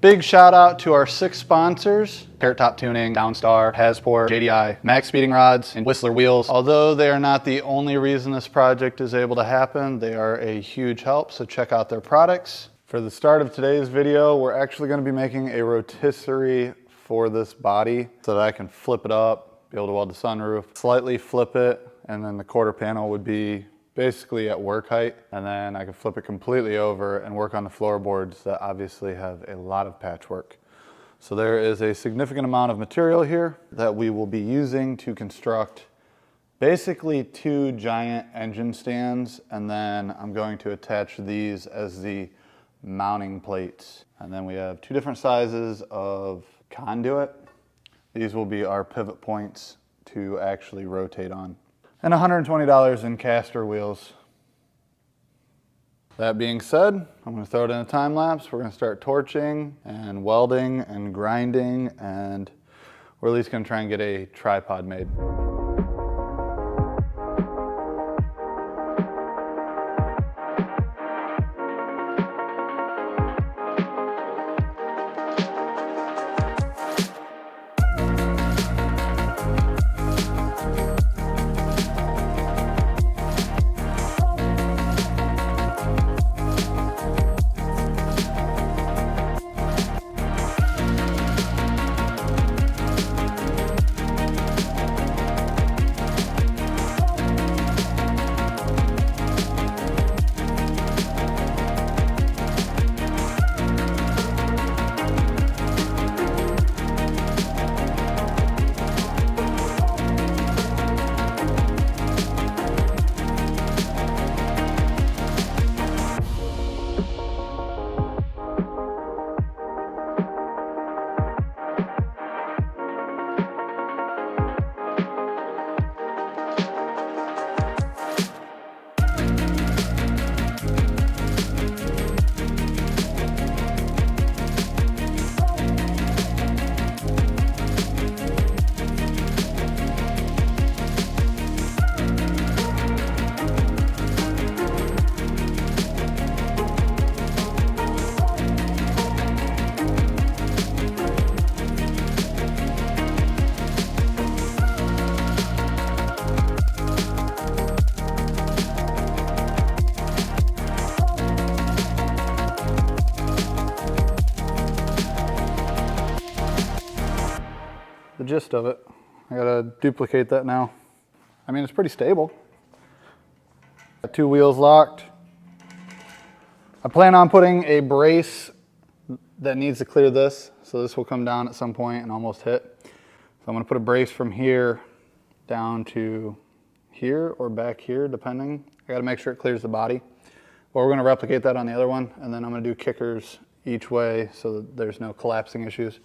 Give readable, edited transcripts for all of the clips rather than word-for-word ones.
Big shout out to our 6 sponsors: Carrot Top Tuning, Downstar, Hasport, JDI, Max Speeding Rods, and Whistler Wheels. Although they are not the only reason this project is able to happen, they are a huge help, so check out their products. For the start of today's video, we're actually going to be making a rotisserie for this body so that I can flip it up, be able to weld the sunroof, slightly flip it, and then the quarter panel would be basically at work height, and then I could flip it completely over and work on the floorboards that obviously have a lot of patchwork. So there is a significant amount of material here that we will be using to construct basically 2 giant engine stands, and then I'm going to attach these as the mounting plates. And then we have 2 different sizes of conduit. These will be our pivot points to actually rotate on. And $120 in caster wheels. That being said, I'm going to throw it in a time lapse. We're going to start torching and welding and grinding, and we're at least going to try and get a tripod made. The gist of it. I gotta duplicate that now. I mean, it's pretty stable. Got 2 wheels locked. I plan on putting a brace that needs to clear this, so this will come down at some point and almost hit. So I'm gonna put a brace from here down to here or back here, depending. I gotta make sure it clears the body. But we're gonna replicate that on the other one, and then I'm gonna do kickers each way so that there's no collapsing issues.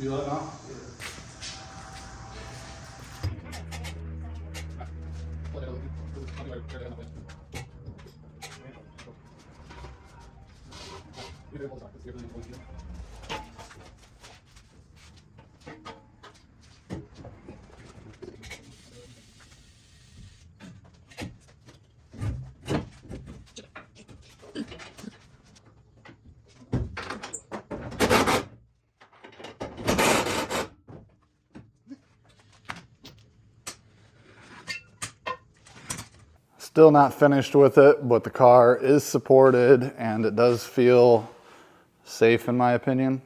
Feel it now? Still not finished with it, but the car is supported and it does feel safe in my opinion.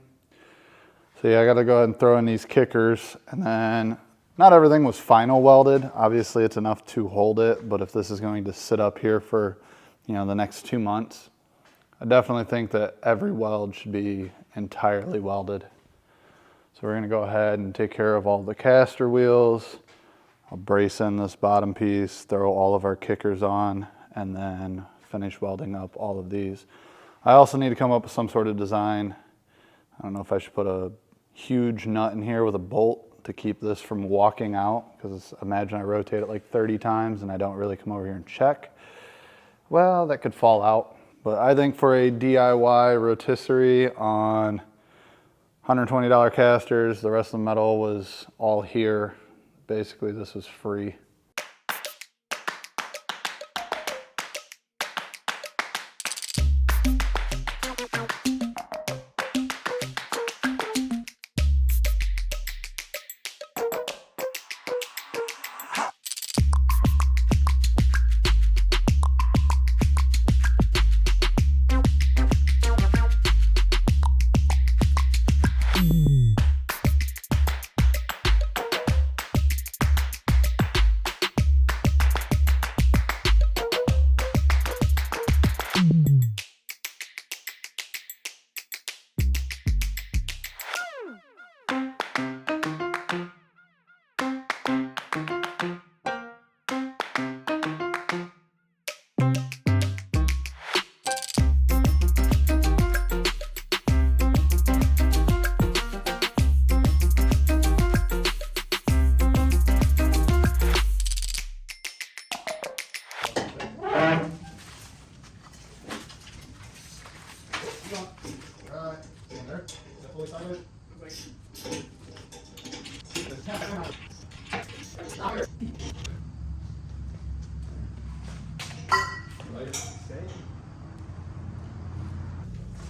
So yeah, I gotta go ahead and throw in these kickers, and then not everything was final welded. Obviously it's enough to hold it, but if this is going to sit up here for, you know, the next 2 months, I definitely think that every weld should be entirely welded. So we're gonna go ahead and take care of all the caster wheels. I'll brace in this bottom piece, throw all of our kickers on, and then finish welding up all of these. I also need to come up with some sort of design. I don't know if I should put a huge nut in here with a bolt to keep this from walking out, because imagine I rotate it like 30 times and I don't really come over here and check. Well, that could fall out. But I think for a DIY rotisserie on $120 casters, the rest of the metal was all here. Basically, this was free.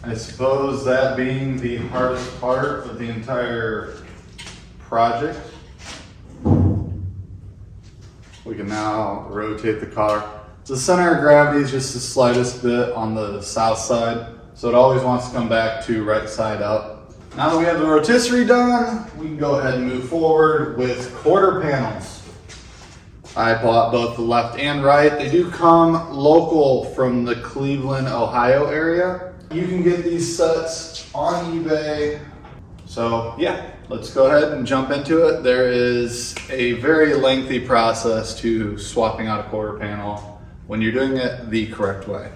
I suppose that being the hardest part of the entire project, we can now rotate the car. The center of gravity is just the slightest bit on the south side, so it always wants to come back to right side up. Now that we have the rotisserie done, we can go ahead and move forward with quarter panels. I bought both the left and right. They do come local from the Cleveland, Ohio area. You can get these sets on eBay. So yeah, let's go ahead and jump into it. There is a very lengthy process to swapping out a quarter panel when you're doing it the correct way.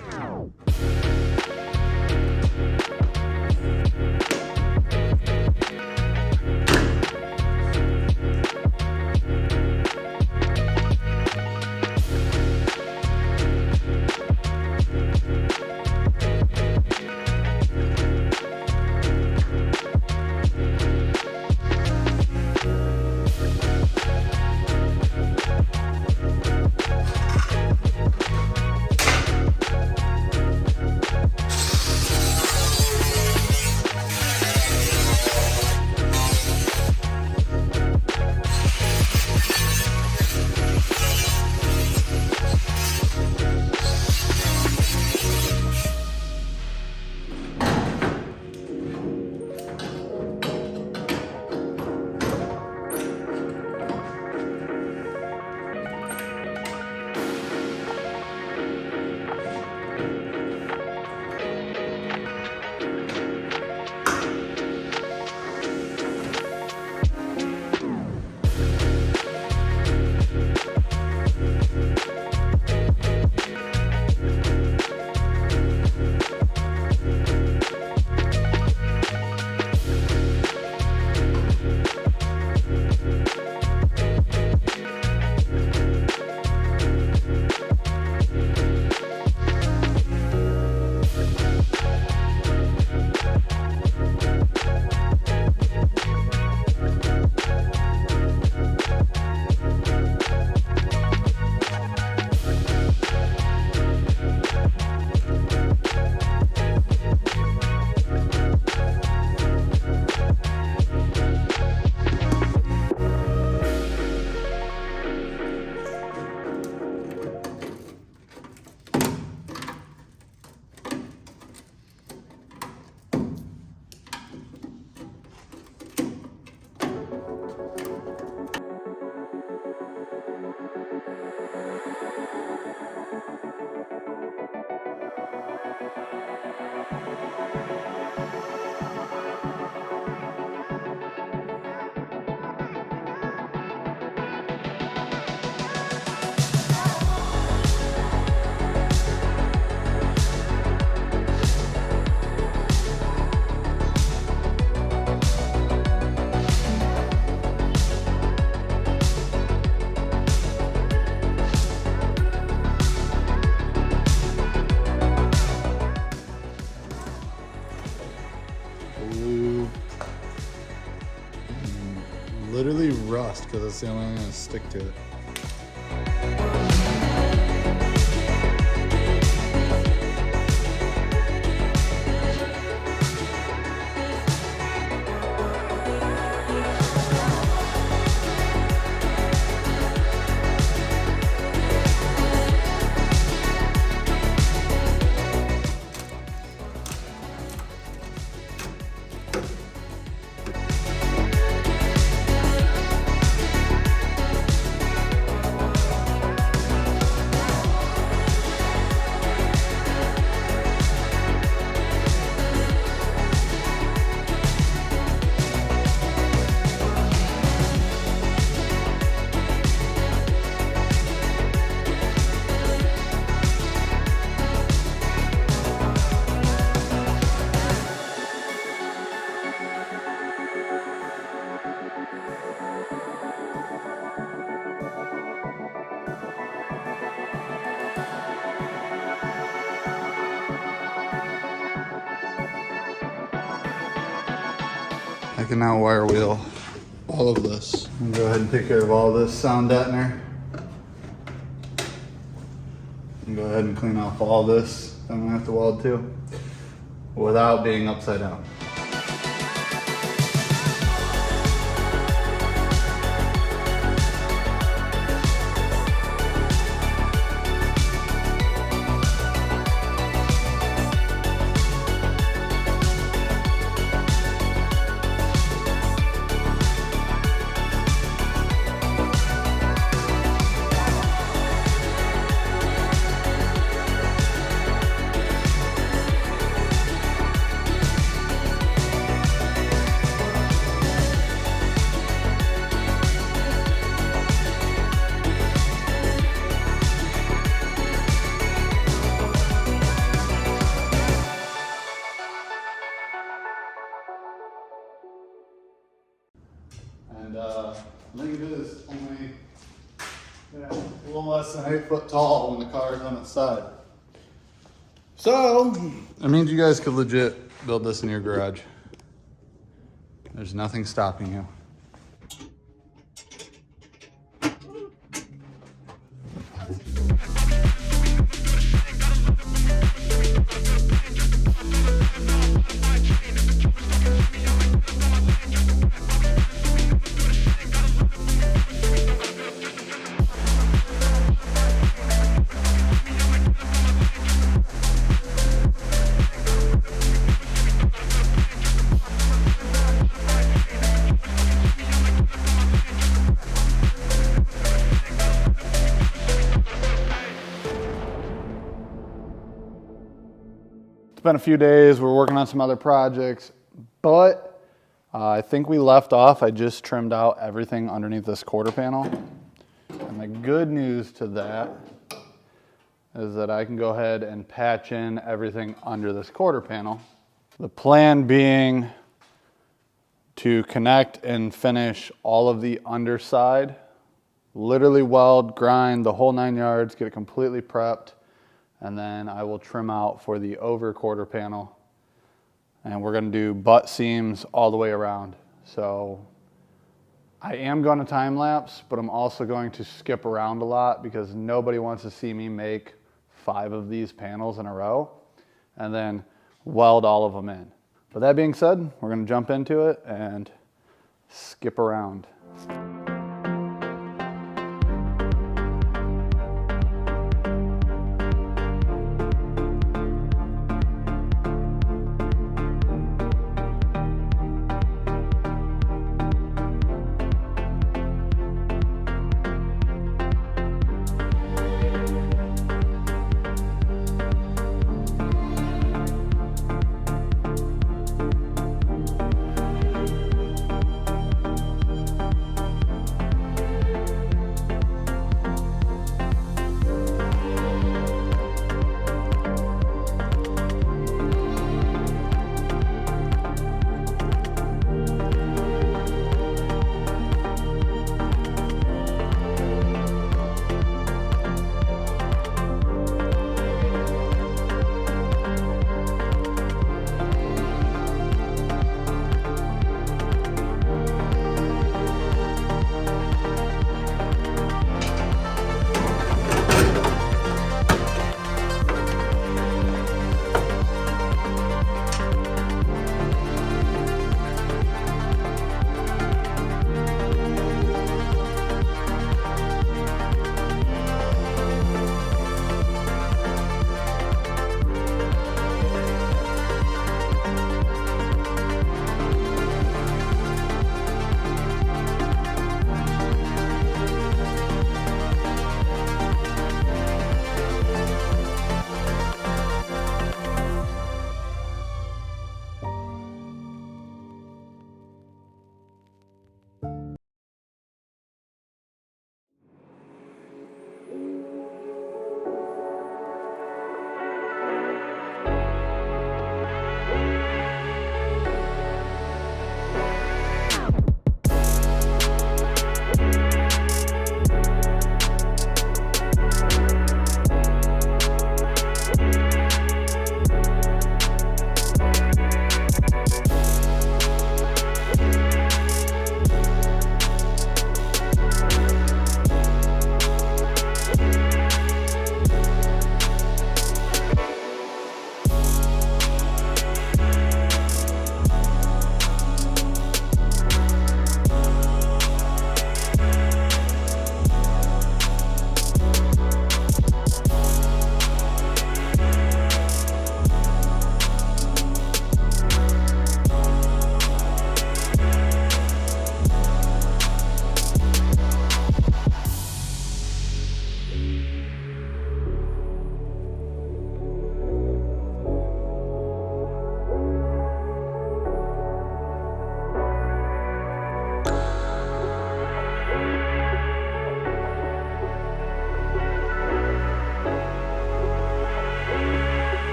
literally rust because it's the only thing that'll stick to it. I can now wire wheel all of this. I'm gonna go ahead and take care of all this sound deadener. And go ahead and clean off all this that I'm gonna have to weld to without being upside down. And I think it is only a little less than 8 foot tall when the car is on its side. So, it means you guys could legit build this in your garage. There's nothing stopping you. It's been a few days, we're working on some other projects, but I think we left off, I just trimmed out everything underneath this quarter panel. And the good news to that is that I can go ahead and patch in everything under this quarter panel. The plan being to connect and finish all of the underside, literally weld, grind the whole 9 yards, get it completely prepped. And then I will trim out for the over quarter panel. And we're gonna do butt seams all the way around. So I am gonna time lapse, but I'm also going to skip around a lot because nobody wants to see me make 5 of these panels in a row and then weld all of them in. But that being said, we're gonna jump into it and skip around.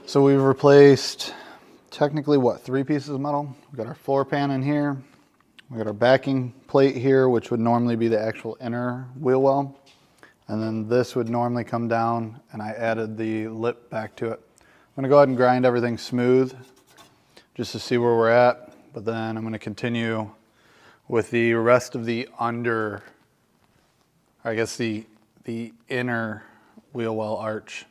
So we've replaced technically what, 3 pieces of metal. We've got our floor pan in here. We got our backing plate here, which would normally be the actual inner wheel well. And then this would normally come down, and I added the lip back to it. I'm gonna go ahead and grind everything smooth just to see where we're at, but then I'm gonna continue with the rest of the under, I guess the inner wheel well arch.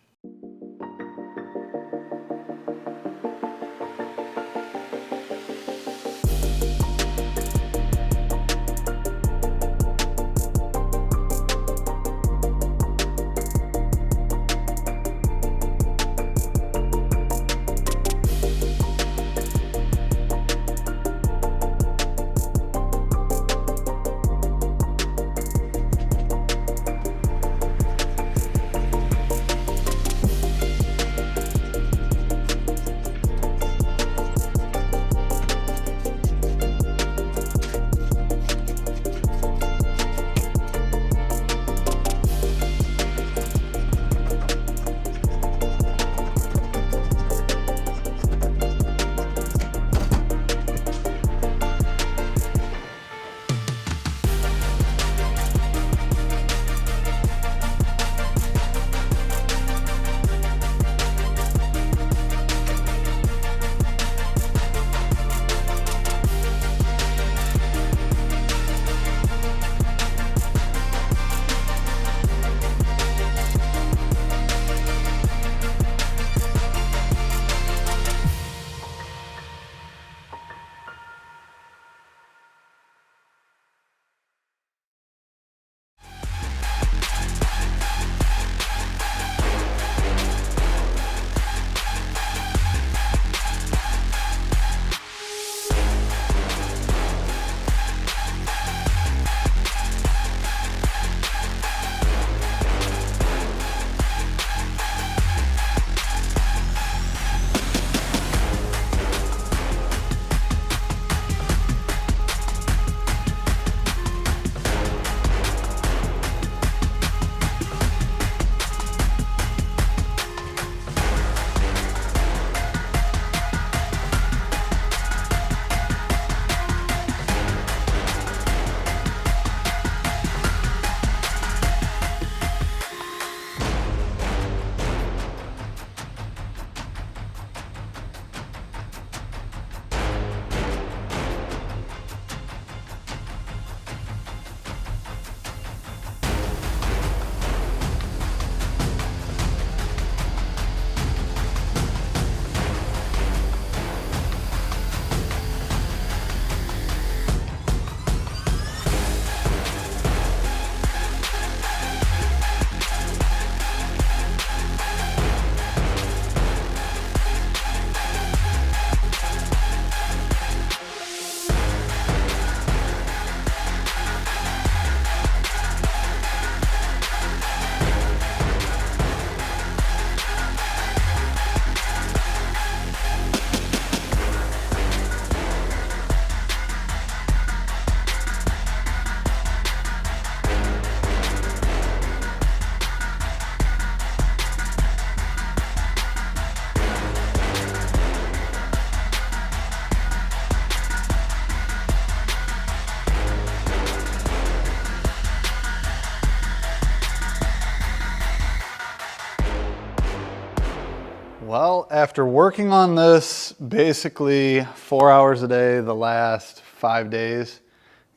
Well, after working on this basically 4 hours a day the last 5 days,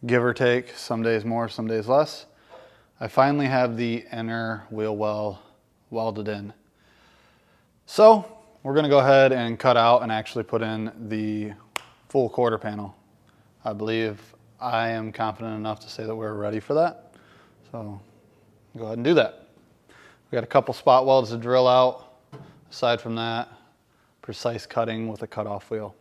give or take, some days more, some days less, I finally have the inner wheel well welded in. So we're gonna go ahead and cut out and actually put in the full quarter panel. I believe I am confident enough to say that we're ready for that. So go ahead and do that. We got a couple spot welds to drill out. Aside from that, precise cutting with a cutoff wheel.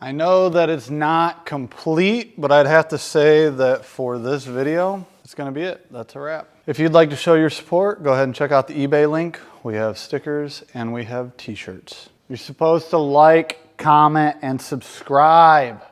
I know that it's not complete, but I'd have to say that for this video, it's gonna be it. That's a wrap. If you'd like to show your support, go ahead and check out the eBay link. We have stickers and we have t-shirts. You're supposed to like, comment, and subscribe.